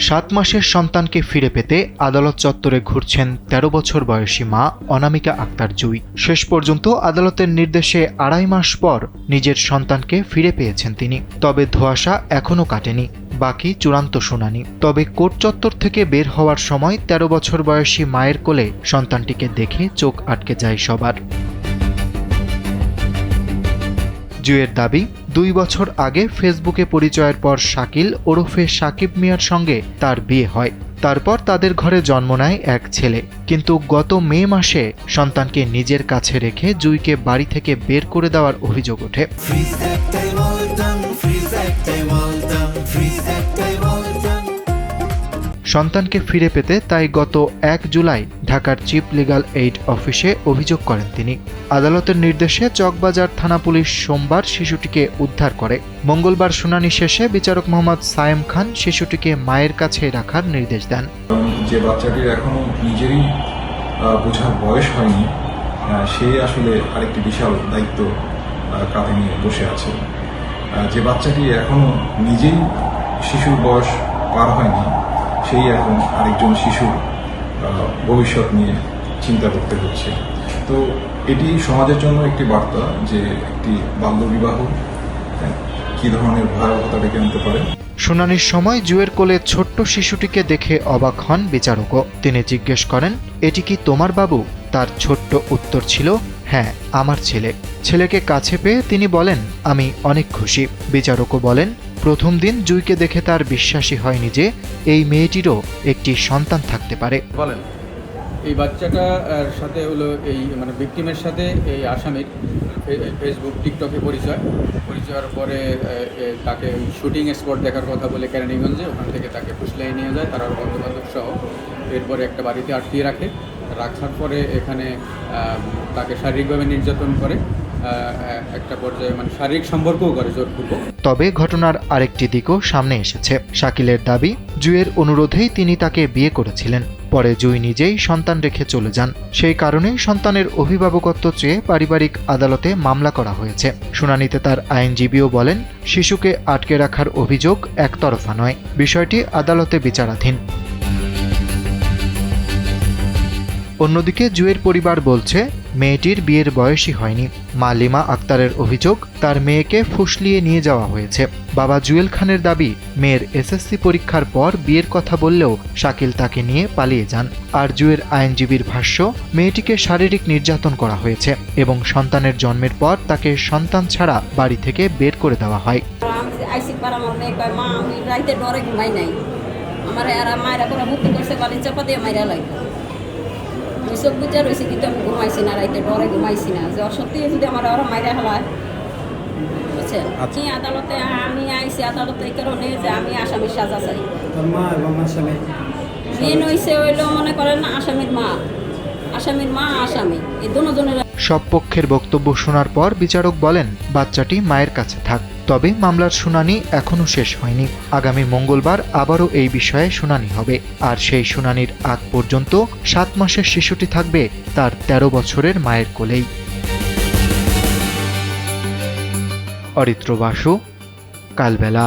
7 মাসের সন্তানকে ফিরে পেতে আদালত চত্বরে ঘুরছেন 13 বছর বয়সী মা অনামিকা আক্তার জুই। শেষ পর্যন্ত আদালতের নির্দেশে 2.5 মাস পর নিজের সন্তানকে ফিরে পেয়েছেন তিনি। তবে ধোঁয়াশা এখনও কাটেনি, বাকি চূড়ান্ত শুনানি। তবে কোর্ট চত্বর থেকে বের হওয়ার সময় 13 বছর বয়সী মায়ের কোলে সন্তানটিকে দেখে চোখ আটকে যায় সবার। জুয়ের দাবি, 2 বছর আগে ফেসবুকে পরিচয়ের পর শাকিল ওরফে সাকিব মিয়ার সঙ্গে তার বিয়ে হয়। তারপর তাদের ঘরে জন্ম নেয় এক ছেলে। কিন্তু গত মে মাসে সন্তানকে নিজের কাছে রেখে জুইকে বাড়ি থেকে বের করে দেওয়ার অভিযোগ ওঠে। সন্তানকে ফিরে পেতে তাই গত 1 জুলাই ঢাকার চিফ লিগ্যাল এইড অফিসে অভিযোগ করেন তিনি। আদালতের নির্দেশে চকবাজার থানা পুলিশ সোমবার শিশুটিকে উদ্ধার করে। মঙ্গলবার শুনানি শেষে বিচারক মোহাম্মদ সায়েম খান শিশুটিকে মায়ের কাছে রাখার নির্দেশ দেন। যে বাচ্চাটির এখনো নিজেরই বোঝার বয়স হয়নি, সে আসলে আরেকটি বিশাল দায়িত্ব কাঁধে নিয়ে বসে আছে। যে বাচ্চাটি এখনো নিজেই শিশুর বয়স পার হয়নি, সেই এখন আরেকজন শিশুর ভবিষ্যৎ নিয়ে চিন্তা করতে হচ্ছে। তো এটি সমাজের জন্য একটি বার্তা যে একটি বাল্যবিবাহ কি ধরনের ভয়াবহতা ডেকে আনতে পারে। শুনানির সময় জুয়ের কোলে ছোট্ট শিশুটিকে দেখে অবাক হন বিচারকও। তিনি জিজ্ঞেস করেন, এটি কি তোমার বাবু? তার ছোট্ট উত্তর ছিল, হ্যাঁ, আমার ছেলে। ছেলেকে কাছে পেয়ে তিনি বলেন, আমি অনেক খুশি। বিচারকও বলেন, প্রথম দিন জুইকে দেখে তার বিশ্বাসই হয়নি যে এই মেয়েটিরও একটি সন্তান থাকতে পারে। বলেন, এই বাচ্চাটার সাথে হলো এই ভিকটিমের সাথে এই আসামির ফেসবুক টিকটকে পরিচয়ের পরে তাকে শুটিং স্পট দেখার কথা বলে কেরানীগঞ্জে, ওখান থেকে তাকে ফুসলাই নিয়ে যায় তার বন্ধুবান্ধব সহ। এরপরে একটা বাড়িতে আটকিয়ে রাখার পরে এখানে তাকে শারীরিকভাবে নির্যাতন করে, একটা পর্যায়ে শারীরিক সম্পর্কও করে জোরপূর্বক। তবে ঘটনার আরেকটি দিকও সামনে এসেছে। শাকিলের দাবি, জুয়ের অনুরোধেই তিনি তাকে বিয়ে করেছিলেন। পরে জুই নিজেই সন্তান রেখে চলে যান। সেই কারণেই সন্তানের অভিভাবকত্ব চেয়ে পারিবারিক আদালতে মামলা করা হয়েছে। শুনানিতে তার আইনজীবীও বলেন, শিশুকে আটকে রাখার অভিযোগ একতরফা নয়, বিষয়টি আদালতে বিচারাধীন। অন্যদিকে জুয়ের পরিবার বলছে, মেয়েটির বিয়ের বয়সই হয়নি। মা লিমা আক্তারের অভিযোগ, তার মেয়েকে ফুসলিয়ে নিয়ে যাওয়া হয়েছে। বাবা জুয়েল খানের দাবি, মেয়ের এসএসসি পরীক্ষার পর বিয়ের কথা বললেও শাকিল তাকে নিয়ে পালিয়ে যান। আর জুয়ের আইনজীবীর ভাষ্য, মেয়েটিকে শারীরিক নির্যাতন করা হয়েছে এবং সন্তানের জন্মের পর তাকে সন্তান ছাড়া বাড়ি থেকে বের করে দেওয়া হয়। চোখ বুঝে রয়েছে, কিন্তু আমি ঘুমাইছি না, রাইতে ডরে ঘুমাইছি না যে অসত্যি যদি আমার ওরা মাইরা হলায়, বুঝছেন। আদালতে আমি আইসি আদালতে এই কারণে যে আমি আসামির সাজা চাই। মেন হইছে হইল মনে করেন আসামির মা আসামি, এই দুজনের। সব পক্ষের বক্তব্য শোনার পর বিচারক বলেন, বাচ্চাটি মায়ের কাছে থাক। তবে মামলার শুনানি এখনও শেষ হয়নি। আগামী মঙ্গলবার আবারও এই বিষয়ে শুনানি হবে। আর সেই শুনানির আগ পর্যন্ত 7 মাসের শিশুটি থাকবে তার 13 বছরের মায়ের কোলেই। অরিত্র বাসু, কালবেলা।